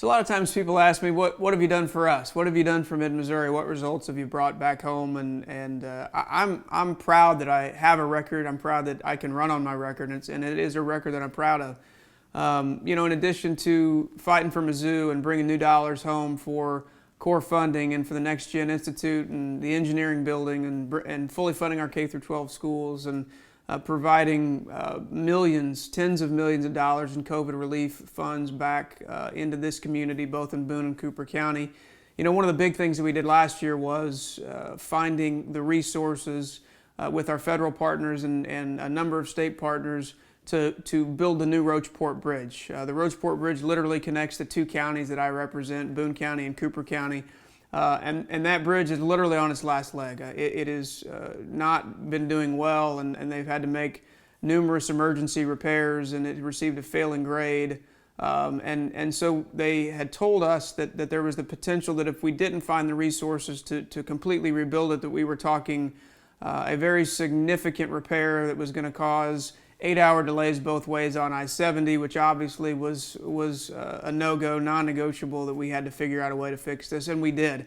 So a lot of times people ask me, what have you done for us? What have you done for Mid-Missouri? What results have you brought back home? I'm proud that I have a record. I'm proud that I can run on my record, and it is a record that I'm proud of. In addition to fighting for Mizzou and bringing new dollars home for core funding and for the Next Gen Institute and the engineering building and fully funding our K through 12 schools and providing millions, tens of millions of dollars in COVID relief funds back into this community, both in Boone and Cooper County. One of the big things that we did last year was finding the resources with our federal partners and a number of state partners to build the new Roachport Bridge. The Roachport Bridge literally connects the two counties that I represent, Boone County and Cooper County. And that bridge is literally on its last leg. It has not been doing well, and they've had to make numerous emergency repairs, and it received a failing grade. And so they had told us that there was the potential that if we didn't find the resources to completely rebuild it, that we were talking a very significant repair that was going to cause 8-hour delays both ways on I-70, which obviously was a no-go, non-negotiable, that we had to figure out a way to fix this, and we did.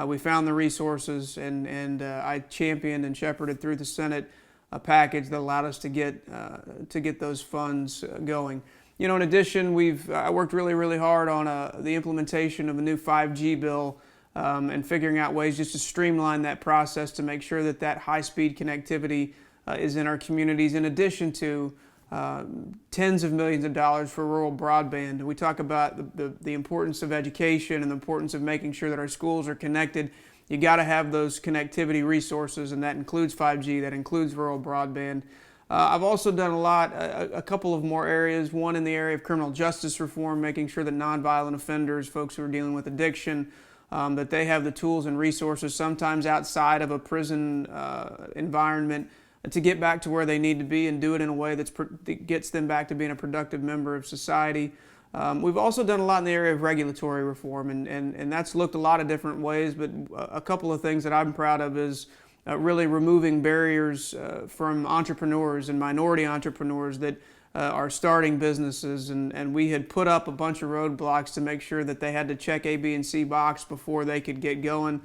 We found the resources, and I championed and shepherded through the Senate a package that allowed us to get those funds going. In addition, I worked really, really hard on the implementation of a new 5G bill and figuring out ways just to streamline that process to make sure that high-speed connectivity is in our communities, in addition to tens of millions of dollars for rural broadband. We talk about the importance of education and the importance of making sure that our schools are connected. You got to have those connectivity resources, and that includes 5G, that includes rural broadband. I've also done a couple of more areas, one in the area of criminal justice reform, making sure that nonviolent offenders, folks who are dealing with addiction, that they have the tools and resources, sometimes outside of a prison environment, to get back to where they need to be and do it in a way that gets them back to being a productive member of society. We've also done a lot in the area of regulatory reform, and that's looked a lot of different ways, but a couple of things that I'm proud of is really removing barriers from entrepreneurs and minority entrepreneurs that are starting businesses, and we had put up a bunch of roadblocks to make sure that they had to check A, B, and C box before they could get going.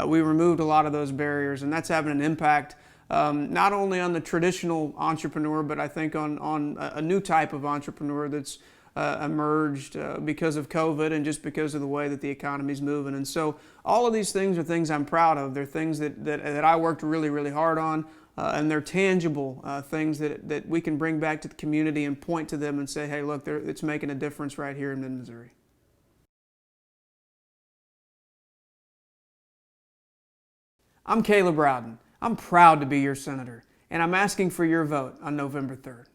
We removed a lot of those barriers, and that's having an impact not only on the traditional entrepreneur, but I think on a new type of entrepreneur that's emerged because of COVID and just because of the way that the economy is moving. And so all of these things are things I'm proud of. They're things that I worked really, really hard on, and they're tangible things that we can bring back to the community and point to them and say, hey, look, it's making a difference right here in Mid-Missouri. I'm Caleb Rowden. I'm proud to be your senator, and I'm asking for your vote on November 3rd.